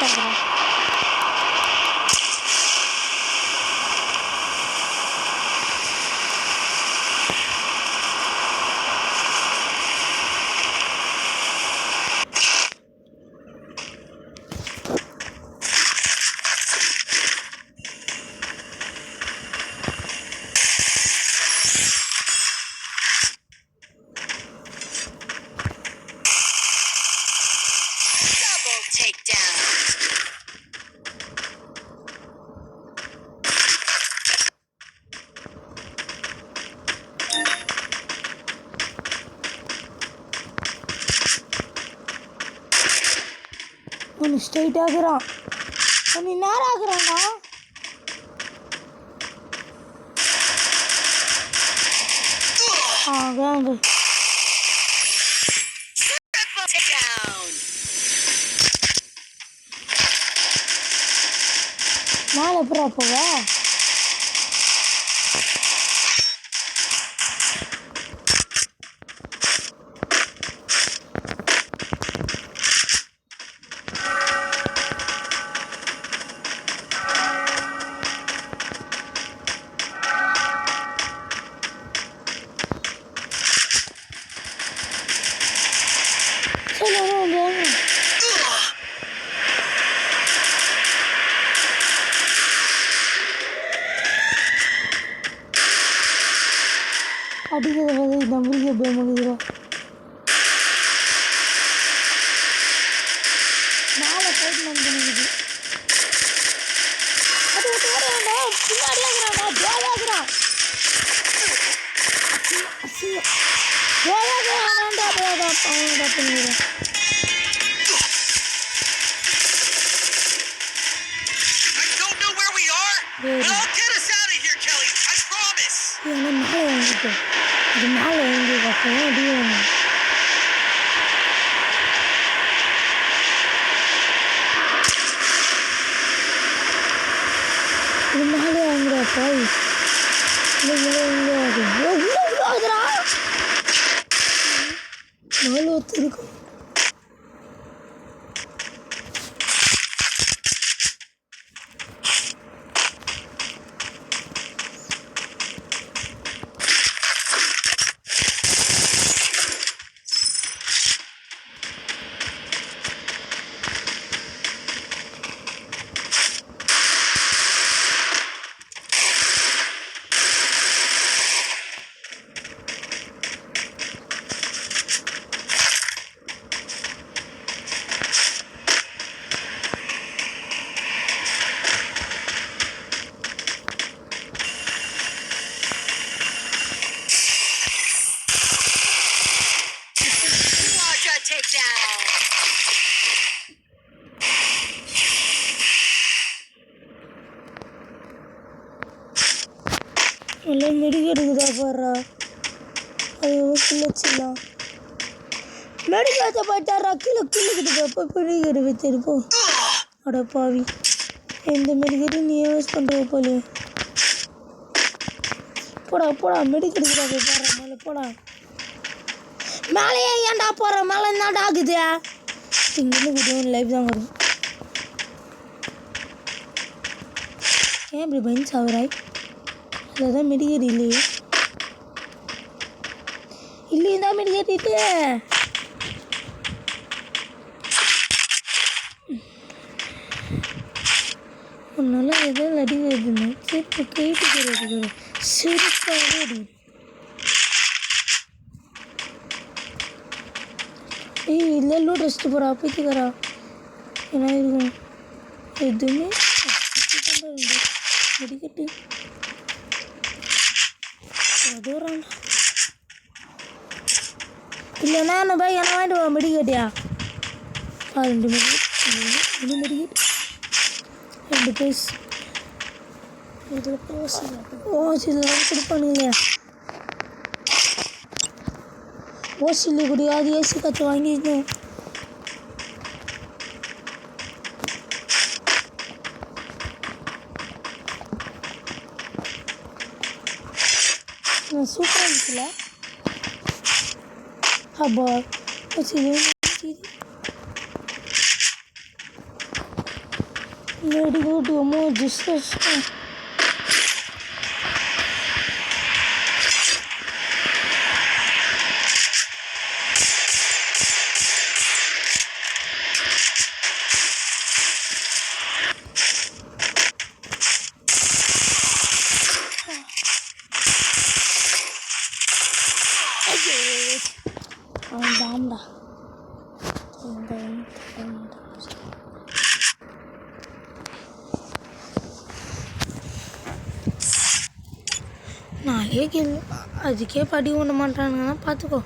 பண்ணுறேன். ஒன்று ஸ்ட்ரைட் ஆகுறான், ஒன்று நேரம் ஆகுறாங்க. ஆகாங்க மேலே எப்படா போவ? அடிக்கிறது நம்மளுக்கே பயமாகுதுடா. மேலே போயிட்டு வந்துடுது. அது பின்னாடி ஆகுறான்டா, ஜோலாகுறான் ஜோலாகுறான்டா அவனோட பண்ணிடுறேன். மேலே வாங்கிட்டேன், இது மேலே வாங்கி பார்ப்போம். அப்படியே இது மேலே வாங்குறாப்பா, இது மேலே வாங்குறாது மேலே ஒத்துருக்கும். எல்லாம் மெடிக்கெடுக்குதா பாடுறா, அது கிழச்சிடலாம். மெடிக்கத்தை போயிட்டாரா, கிழக்கிட்டு போய் மெடிக்கெடு வச்சிருப்போம். அட பாவி, எந்த மெடிக்கெட்டும் நீ யூஸ் பண்ணுற போலே. போடா போடா, மெடிக்கெடுக்குதா போய் பாடுற மேலே போடா. மேலேயே ஏன்டா போடுற, மேலே என்னடா ஆகுது? இங்கேருந்து விடுவோம், லைஃப் தான் வரும். ஏன் இப்படி பயன் சாகுறாய்? அதுதான் மெடிக்கெட் இல்லையே, இல்லையே தான் மெடிக்கெட்டு. உன்னால ஏதோ அடி வருதுன்னு சரி கேட்டுக்கிறது சிரிப்பாக அடி. ஏய் இல்லைல்லோ ட்ரெஸ்ட்டு போகிறா போய்த்துக்கிறா, என்ன இருக்கும் எதுவுமே மெடிக்கெட்டு அதுறான். இல்லைண்ணா என்ன பாய் என்ன வாங்கிட்டு வா மெடிக்கெட்டியா? 2 மெடிக்கெட் மெடிக்கெட் 2 பீஸ். இதில் ஓசிலாம் கொடுப்பானுங்களே, ஓசியில் கூடியாது ஏசி காற்று வாங்கிக்கணும். சூப்பராக இருக்குல்ல அப்பா. ஓசி வெரி குட் எமோஜிஸ். அவன் தாண்டா நாளே கேள்வி அதுக்கே படி ஒண்ண மாட்டானுங்கன்னா பார்த்துக்கோ.